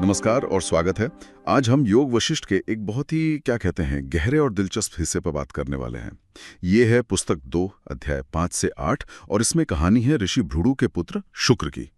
नमस्कार और स्वागत है। आज हम योग वशिष्ठ के एक बहुत ही गहरे और दिलचस्प हिस्से पर बात करने वाले हैं। ये है पुस्तक 2 अध्याय 5 से 8 और इसमें कहानी है ऋषि भृगु के पुत्र शुक्र की।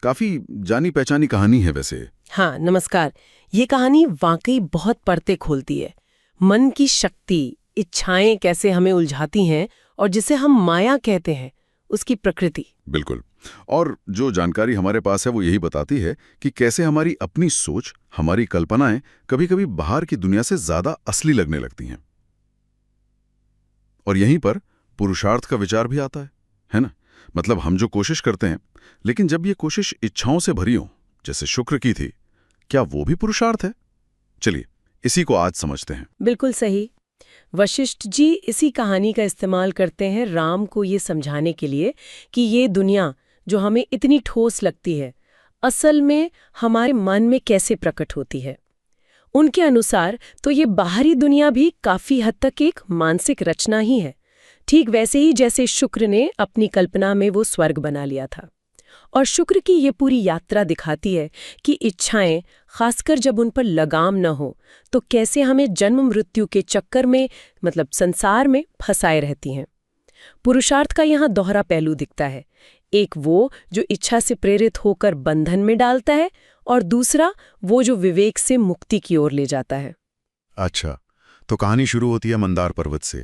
काफी जानी पहचानी कहानी है वैसे। हाँ, नमस्कार। ये कहानी वाकई बहुत पर्दे खोलती है। मन की शक्ति, इच्छाएं कैसे हमें उलझाती हैं और जिसे हम माया कहते हैं, उसकी प्रकृति। बिल्कुल। और जो जानकारी हमारे पास है वो यही बताती है कि कैसे हमारी अपनी सोच, हमारी कल्पनाएं कभी-कभी बाहर की दुनिया से ज्यादा असली लगने लगती हैं। और यहीं पर पुरुषार्थ का विचार भी आता है ना? मतलब हम जो कोशिश करते हैं, लेकिन जब ये कोशिश इच्छाओं से भरी हो, जैसे शुक्र की थी, क्या वो भी पुरुषार्थ है? चलिए इसी को आज समझते हैं। बिल्कुल सही। वशिष्ठ जी इसी कहानी का इस्तेमाल करते हैं राम को ये समझाने के लिए कि ये दुनिया जो हमें इतनी ठोस लगती है, असल में हमारे मन में कैसे प्रकट होती है। उनके अनुसार तो ये बाहरी दुनिया भी काफी हद तक एक मानसिक रचना ही है, ठीक वैसे ही जैसे शुक्र ने अपनी कल्पना में वो स्वर्ग बना लिया था। और शुक्र की ये पूरी यात्रा दिखाती है कि इच्छाएं, खासकर जब उन पर लगाम न हो, तो कैसे हमें जन्म मृत्यु के चक्कर में, मतलब संसार में फंसाए रहती हैं। पुरुषार्थ का यहाँ दोहरा पहलू दिखता है। एक वो जो इच्छा से प्रेरित होकर बंधन में डालता है, और दूसरा वो जो विवेक से मुक्ति की ओर ले जाता है। अच्छा, तो कहानी शुरू होती है मंदार पर्वत से।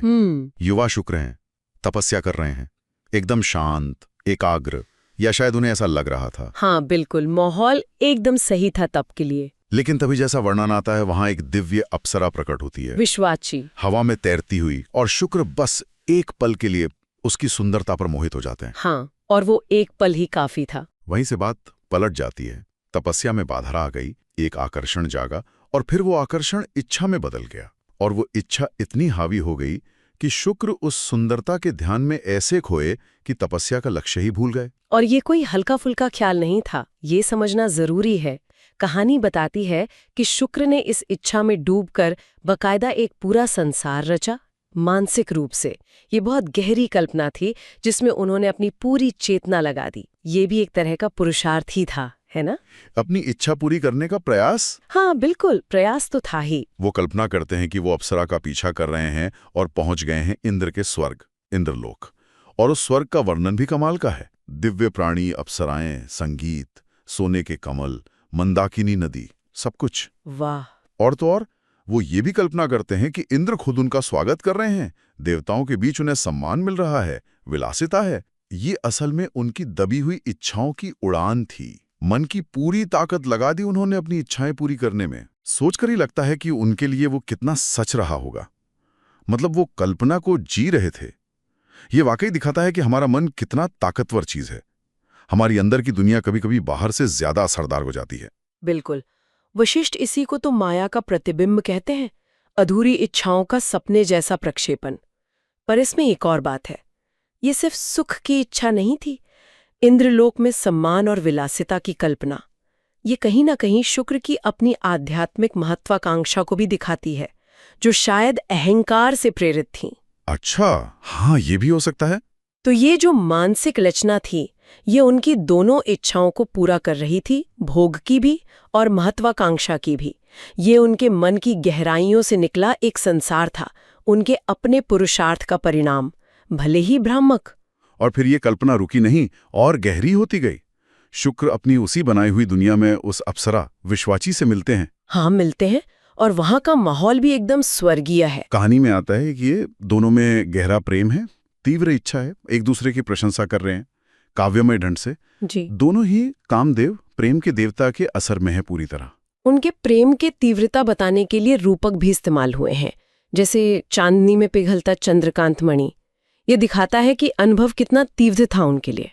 युवा शुक्र हैं, तपस्या कर रहे हैं, एकदम शांत, एकाग्र, या शायद उन्हें ऐसा लग रहा था। हाँ बिल्कुल, माहौल एकदम सही था तब के लिए। लेकिन तभी जैसा वर्णन आता है, वहां एक दिव्य अप्सरा प्रकट होती है, विश्वाची, हवा में तैरती हुई, और शुक्र बस एक पल के लिए उसकी सुंदरता पर मोहित हो जाते हैं। हाँ, और वो एक पल ही काफी था। वहीं से बात पलट जाती है। तपस्या में बाधा आ गई, एक आकर्षण जागा, और फिर वो आकर्षण इच्छा में बदल गया, और वो इच्छा इतनी हावी हो गई कि शुक्र उस सुंदरता के ध्यान में ऐसे खोए कि तपस्या का लक्ष्य ही भूल गए। और ये कोई हल्का फुल्का ख्याल नहीं था, ये समझना जरूरी है। कहानी बताती है कि शुक्र ने इस इच्छा में डूबकर बकायदा एक पूरा संसार रचा, मानसिक रूप से। ये बहुत गहरी कल्पना थी जिसमें उन्होंने अपनी पूरी चेतना लगा दी। ये भी एक तरह का पुरुषार्थ ही था, है ना? अपनी इच्छा पूरी करने का प्रयास। हाँ बिल्कुल, प्रयास तो था ही। वो कल्पना करते हैं कि वो अप्सरा का पीछा कर रहे हैं और पहुंच गए हैं इंद्र के स्वर्ग, इंद्रलोक। और उस स्वर्ग का वर्णन भी कमाल का है। दिव्य प्राणी, अप्सराएं, संगीत, सोने के कमल, मंदाकिनी नदी, सब कुछ। वाह! और तो और वो ये भी कल्पना करते हैं कि इंद्र खुद उनका स्वागत कर रहे हैं, देवताओं के बीच उन्हें सम्मान मिल रहा है, विलासिता है। ये असल में उनकी दबी हुई इच्छाओं की उड़ान थी। मन की पूरी ताकत लगा दी उन्होंने अपनी इच्छाएं पूरी करने में। सोचकर ही लगता है कि उनके लिए वो कितना सच रहा होगा। मतलब वो कल्पना को जी रहे थे। ये वाकई दिखाता है कि हमारा मन कितना ताकतवर चीज है। हमारी अंदर की दुनिया कभी-कभी बाहर से ज्यादा असरदार हो जाती है। बिल्कुल। वशिष्ठ इसी को तो माया का प्रतिबिंब कहते हैं, अधूरी इच्छाओं का सपने जैसा प्रक्षेपण। पर इसमें एक और बात है, ये सिर्फ सुख की इच्छा नहीं थी। इंद्रलोक में सम्मान और विलासिता की कल्पना, ये कहीं ना कहीं शुक्र की अपनी आध्यात्मिक महत्वाकांक्षा को भी दिखाती है, जो शायद अहंकार से प्रेरित थी। अच्छा, हाँ, ये भी हो सकता है। तो ये जो मानसिक रचना थी, ये उनकी दोनों इच्छाओं को पूरा कर रही थी, भोग की भी और महत्वाकांक्षा की भी। ये उनके मन की गहराइयों से निकला एक संसार था, उनके अपने पुरुषार्थ का परिणाम, भले ही भ्रामक। और फिर ये कल्पना रुकी नहीं और गहरी होती गई। शुक्र अपनी उसी बनाई हुई दुनिया में उस अप्सरा विश्वाची से मिलते हैं। हाँ, मिलते हैं, और वहां का माहौल भी एकदम स्वर्गीय है। कहानी में आता है कि ये दोनों में गहरा प्रेम है, तीव्र इच्छा है, एक दूसरे की प्रशंसा कर रहे हैं काव्यमय ढंग से। जी। दोनों ही कामदेव, प्रेम के देवता के असर में है पूरी तरह। उनके प्रेम के तीव्रता बताने के लिए रूपक भी इस्तेमाल हुए हैं, जैसे चांदनी में पिघलता चंद्रकांत मणि। ये दिखाता है कि अनुभव कितना तीव्र था उनके लिए।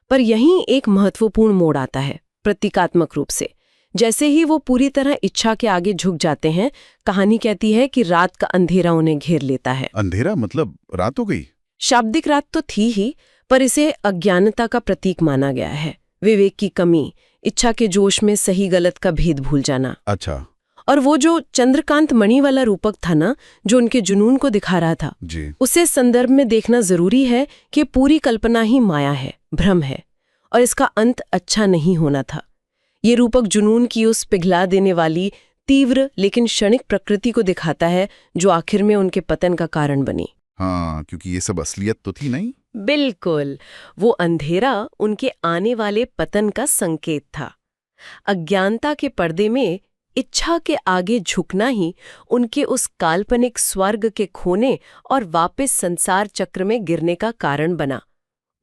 पर यहीं एक महत्वपूर्ण मोड़ आता है, प्रतीकात्मक रूप से। जैसे ही वो पूरी तरह इच्छा के आगे झुक जाते हैं, कहानी कहती है कि रात का अंधेरा उन्हें घेर लेता है। अंधेरा मतलब रात हो गई? शाब्दिक रात तो थी ही, पर इसे अज्ञानता का प्रतीक माना गया है। विवेक की कमी, इच्छा के जोश में सही गलत का भेद भूल जाना। अच्छा। और वो जो चंद्रकांत मणि वाला रूपक था ना, जो उनके जुनून को दिखा रहा था, जी। उसे संदर्भ में देखना जरूरी है कि पूरी कल्पना ही माया है, भ्रम है, और इसका अंत अच्छा नहीं होना था। ये रूपक जुनून की उस पिघला देने वाली तीव्र लेकिन क्षणिक प्रकृति को दिखाता है जो आखिर में उनके पतन का कारण बनी। हाँ, क्योंकि ये सब असलियत तो थी नहीं। बिल्कुल, वो अंधेरा उनके आने वाले पतन का संकेत था। अज्ञानता के पर्दे में इच्छा के आगे झुकना ही उनके उस काल्पनिक स्वर्ग के खोने और वापस संसार चक्र में गिरने का कारण बना।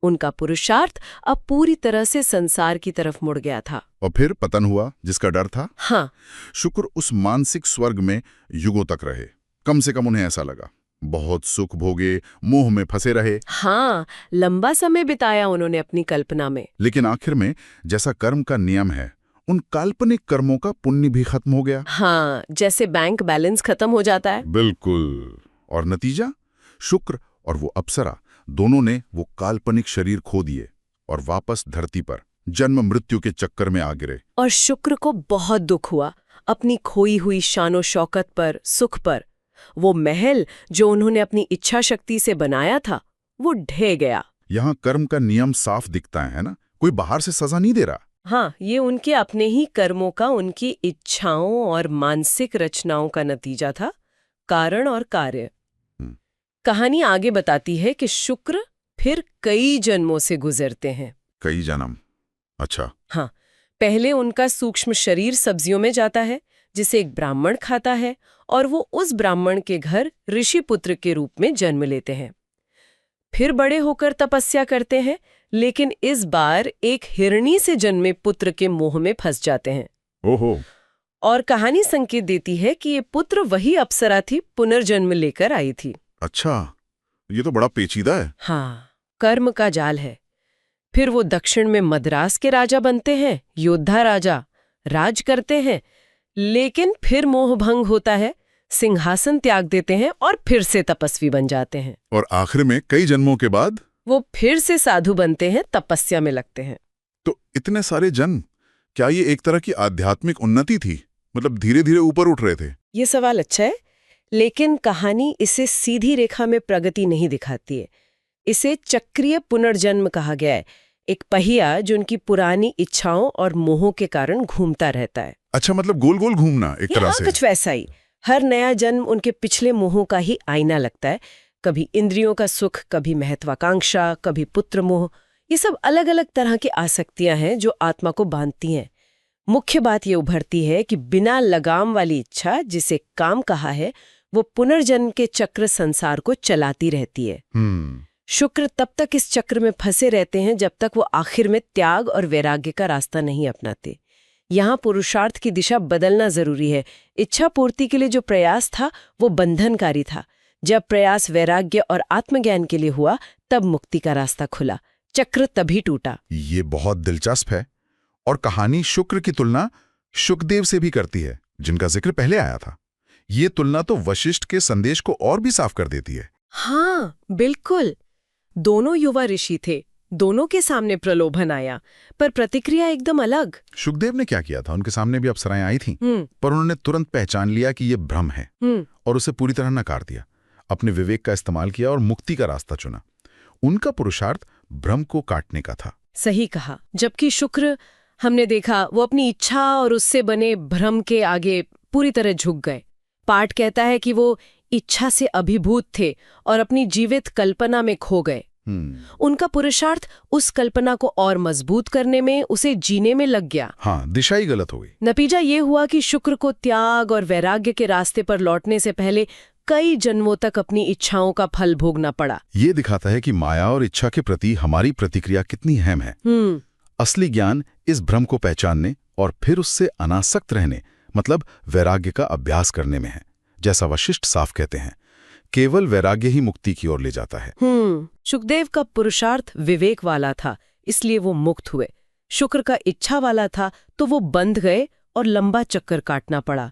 उनका पुरुषार्थ अब पूरी तरह से संसार की तरफ मुड़ गया था। और फिर पतन हुआ, जिसका डर था। हाँ, शुक्र उस मानसिक स्वर्ग में युगों तक रहे। कम से कम उन्हें ऐसा लगा। बहुत सुख भोगे, मोह में फंसे रहे। हाँ, लंबा समय बिताया उन्होंने अपनी कल्पना में। लेकिन आखिर में, जैसा कर्म का नियम है, उन काल्पनिक कर्मों का पुण्य भी खत्म हो गया। हाँ, जैसे बैंक बैलेंस खत्म हो जाता है। बिल्कुल। और नतीजा, शुक्र और वो अप्सरा दोनों ने वो काल्पनिक शरीर खो दिए और वापस धरती पर जन्म मृत्यु के चक्कर में आ गिरे। और शुक्र को बहुत दुख हुआ अपनी खोई हुई शानो शौकत पर, सुख पर। वो महल जो उन्होंने अपनी इच्छा शक्ति से बनाया था, वो ढह गया। यहाँ कर्म का नियम साफ दिखता है ना, कोई बाहर से सजा नहीं दे रहा। हाँ, ये उनके अपने ही कर्मों का, उनकी इच्छाओं और मानसिक रचनाओं का नतीजा था, कारण और कार्य। कहानी आगे बताती है कि शुक्र फिर कई जन्मों से गुजरते हैं। कई जन्म? अच्छा। हाँ, पहले उनका सूक्ष्म शरीर सब्जियों में जाता है जिसे एक ब्राह्मण खाता है, और वो उस ब्राह्मण के घर ऋषि पुत्र के रूप में जन्म लेते हैं। फिर बड़े होकर तपस्या करते हैं, लेकिन इस बार एक हिरणी से जन्मे पुत्र के मोह में फंस जाते हैं। ओहो। और कहानी संकेत देती है कि ये पुत्र वही अप्सरा थी, पुनर्जन्म लेकर आई थी। अच्छा, ये तो बड़ा पेचीदा है। हाँ, कर्म का जाल है। फिर वो दक्षिण में मद्रास के राजा बनते हैं, योद्धा राजा, राज करते हैं, लेकिन फिर मोह भंग होता है, सिंहासन त्याग देते हैं और फिर से तपस्वी बन जाते हैं। और आखिर में कई जन्मों के बाद वो फिर से साधु बनते हैं, तपस्या में लगते हैं। तो इतने सारे जन्म, क्या ये एक तरह की आध्यात्मिक उन्नति थी? मतलब धीरे धीरे ऊपर उठ रहे थे? ये सवाल अच्छा है, लेकिन कहानी इसे सीधी रेखा में प्रगति नहीं दिखाती है। इसे चक्रीय पुनर्जन्म कहा गया है, एक पहिया जो उनकी पुरानी इच्छाओं और मोहों के कारण घूमता रहता है। अच्छा, मतलब गोल गोल घूमना एक तरह से। कुछ वैसा ही। हर नया जन्म उनके पिछले मोहों का ही आईना लगता है। कभी इंद्रियों का सुख, कभी महत्वाकांक्षा, कभी पुत्र मोह। ये सब अलग अलग तरह की आसक्तियां हैं जो आत्मा को बांधती हैं। मुख्य बात ये उभरती है कि बिना लगाम वाली इच्छा, जिसे काम कहा है, वो पुनर्जन्म के चक्र संसार को चलाती रहती है। शुक्र तब तक इस चक्र में फंसे रहते हैं जब तक वो आखिर में त्याग और वैराग्य का रास्ता नहीं अपनाते। यहाँ पुरुषार्थ की दिशा बदलना जरूरी है। इच्छा पूर्ति के लिए जो प्रयास था वो बंधनकारी था। जब प्रयास वैराग्य और आत्मज्ञान के लिए हुआ, तब मुक्ति का रास्ता खुला, चक्र तभी टूटा। ये बहुत दिलचस्प है। और कहानी शुक्र की तुलना शुकदेव से भी करती है, जिनका जिक्र पहले आया था। ये तुलना तो वशिष्ठ के संदेश को और भी साफ कर देती है। हाँ, बिल्कुल। दोनों युवा ऋषि थे, दोनों के सामने प्रलोभन आया, पर प्रतिक्रिया एकदम अलग। शुकदेव ने क्या किया था? उनके सामने भी अप्सराएं आई थीं, पर उन्होंने तुरंत पहचान लिया कि ये भ्रम है और उसे पूरी तरह नकार दिया। अपने विवेक का इस्तेमाल किया और मुक्ति का रास्ता चुना। उनका पुरुषार्थ भ्रम को काटने का था। सही कहा। जबकि शुक्र, हमने देखा, वो अपनी इच्छा और उससे बने भ्रम के आगे पूरी तरह झुक गए। पाठ कहता है कि वो इच्छा से अभिभूत थे और अपनी जीवित कल्पना में खो गए। उनका पुरुषार्थ उस कल्पना को और मजबूत करने में, उसे जीने में लग गया। हाँ, दिशा ही गलत हो गई। नतीजा ये हुआ कि शुक्र को त्याग और वैराग्य के रास्ते पर लौटने से पहले कई जन्मों तक अपनी इच्छाओं का फल भोगना पड़ा। ये दिखाता है कि माया और इच्छा के प्रति हमारी प्रतिक्रिया कितनी अहम है। असली ज्ञान इस भ्रम को पहचानने और फिर उससे अनासक्त रहने, मतलब वैराग्य का अभ्यास करने में है। जैसा वशिष्ठ साफ कहते हैं, केवल वैराग्य ही मुक्ति की ओर ले जाता है। शुकदेव का पुरुषार्थ विवेक वाला था, इसलिए वो मुक्त हुए। शुक्र का इच्छा वाला था, तो वो बंध गए और लंबा चक्कर काटना पड़ा।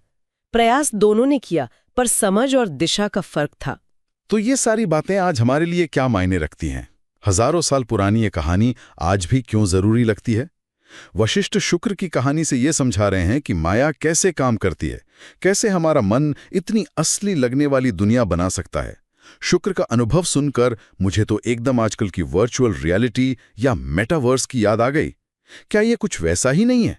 प्रयास दोनों ने किया, पर समझ और दिशा का फर्क था। तो ये सारी बातें आज हमारे लिए क्या मायने रखती हैं? हजारों साल पुरानी ये कहानी आज भी क्यों जरूरी लगती है? वशिष्ठ शुक्र की कहानी से ये समझा रहे हैं कि माया कैसे काम करती है, कैसे हमारा मन इतनी असली लगने वाली दुनिया बना सकता है। शुक्र का अनुभव सुनकर मुझे तो एकदम आजकल की वर्चुअल रियलिटी या मेटावर्स की याद आ गई। क्या ये कुछ वैसा ही नहीं है?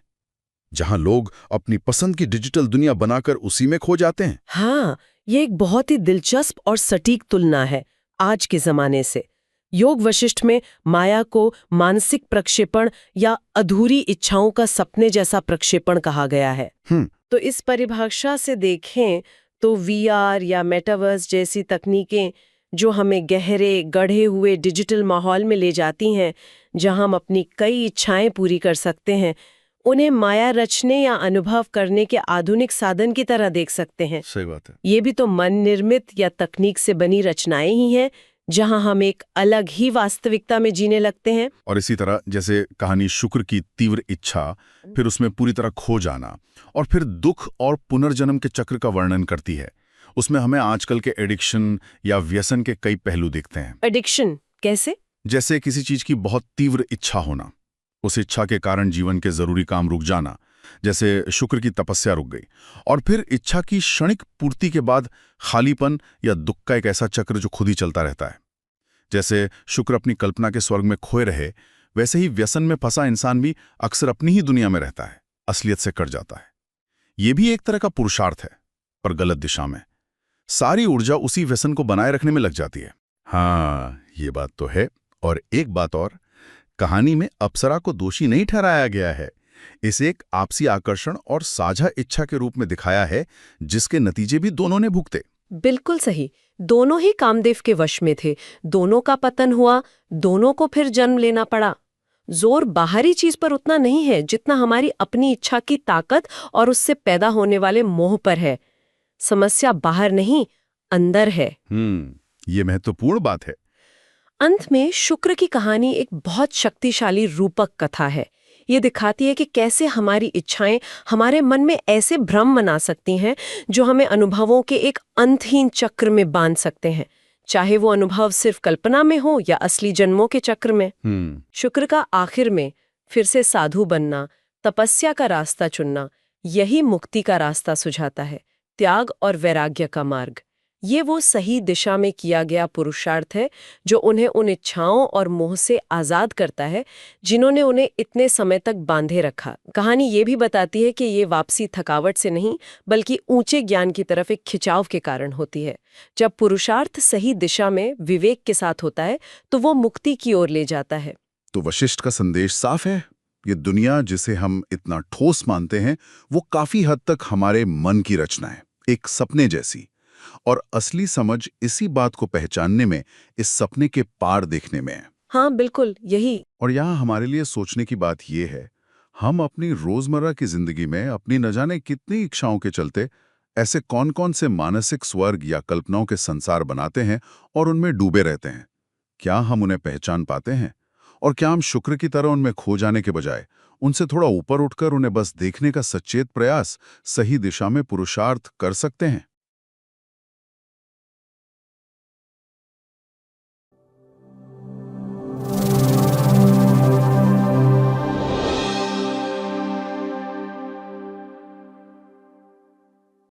जहां लोग अपनी पसंद की डिजिटल दुनिया बनाकर उसी में खो जाते हैं। हाँ, ये एक बहुत ही दिलचस्प और सटीक तुलना है आज के जमाने से। योग वशिष्ठ में माया को मानसिक प्रक्षेपण या अधूरी इच्छाओं का सपने जैसा प्रक्षेपण कहा गया है। तो इस परिभाषा से देखें तो वीआर या मेटावर्स जैसी तकनीकें जो हमें गहरे गढ़े हुए डिजिटल माहौल में ले जाती हैं, जहां हम अपनी कई इच्छाएं पूरी कर सकते हैं, उन्हें माया रचने या अनुभव करने के आधुनिक साधन की तरह देख सकते हैं। सही बात है। ये भी तो मन निर्मित या तकनीक से बनी रचनाएं ही हैं, जहां हम एक अलग ही वास्तविकता में जीने लगते हैं। और इसी तरह जैसे कहानी शुक्र की तीव्र इच्छा, फिर उसमें पूरी तरह खो जाना, और फिर दुख और पुनर्जन्म के चक्र का वर्णन करती है। उसमें हमें आजकल के एडिक्शन या व्यसन के कई पहलू दिखते हैं। एडिक्शन कैसे? जैसे किसी चीज की बहुत तीव्र इच्छा होना, उस इच्छा के कारण जीवन के जरूरी काम रुक जाना, जैसे शुक्र की तपस्या रुक गई, और फिर इच्छा की क्षणिक पूर्ति के बाद खालीपन या दुख का एक ऐसा चक्र जो खुद ही चलता रहता है। जैसे शुक्र अपनी कल्पना के स्वर्ग में खोए रहे, वैसे ही व्यसन में फंसा इंसान भी अक्सर अपनी ही दुनिया में रहता है, असलियत से कट जाता है। ये भी एक तरह का पुरुषार्थ है, पर गलत दिशा में। सारी ऊर्जा उसी व्यसन को बनाए रखने में लग जाती है। हाँ, ये बात तो है। और एक बात और, कहानी में अप्सरा को दोषी नहीं ठहराया गया है। इसे एक आपसी आकर्षण और साझा इच्छा के रूप में दिखाया है, जिसके नतीजे भी दोनों ने भुगते। बिल्कुल सही। दोनों ही कामदेव के वश में थे, दोनों का पतन हुआ, दोनों को फिर जन्म लेना पड़ा। जोर बाहरी चीज पर उतना नहीं है जितना हमारी अपनी इच्छा की ताकत और उससे पैदा होने वाले मोह पर है। समस्या बाहर नहीं, अंदर है। ये महत्वपूर्ण बात है। अंत में शुक्र की कहानी एक बहुत शक्तिशाली रूपक कथा है। ये दिखाती है कि कैसे हमारी इच्छाएं हमारे मन में ऐसे भ्रम बना सकती हैं जो हमें अनुभवों के एक अंतहीन चक्र में बांध सकते हैं, चाहे वो अनुभव सिर्फ कल्पना में हो या असली जन्मों के चक्र में। शुक्र का आखिर में फिर से साधु बनना, तपस्या का रास्ता चुनना, यही मुक्ति का रास्ता सुझाता है, त्याग और वैराग्य का मार्ग। ये वो सही दिशा में किया गया पुरुषार्थ है जो उन्हें उन इच्छाओं और मोह से आजाद करता है जिन्होंने उन्हें इतने समय तक बांधे रखा। कहानी ये भी बताती है कि ये वापसी थकावट से नहीं, बल्कि ऊंचे ज्ञान की तरफ एक खिंचाव के कारण होती है। जब पुरुषार्थ सही दिशा में विवेक के साथ होता है तो वो मुक्ति की ओर ले जाता है। तो वशिष्ठ का संदेश साफ है। ये दुनिया जिसे हम इतना ठोस मानते हैं, वो काफी हद तक हमारे मन की रचना है, एक सपने जैसी। और असली समझ इसी बात को पहचानने में, इस सपने के पार देखने में है। हाँ, बिल्कुल यही। और यहाँ हमारे लिए सोचने की बात यह है, हम अपनी रोजमर्रा की जिंदगी में अपनी न जाने कितनी इच्छाओं के चलते ऐसे कौन-कौन से मानसिक स्वर्ग या कल्पनाओं के संसार बनाते हैं और उनमें डूबे रहते हैं। क्या हम उन्हें पहचान पाते हैं? और क्या हम शुक्र की तरह उनमें खो जाने के बजाय उनसे थोड़ा ऊपर उठकर उन्हें बस देखने का सचेत प्रयास सही दिशा में पुरुषार्थ कर सकते हैं?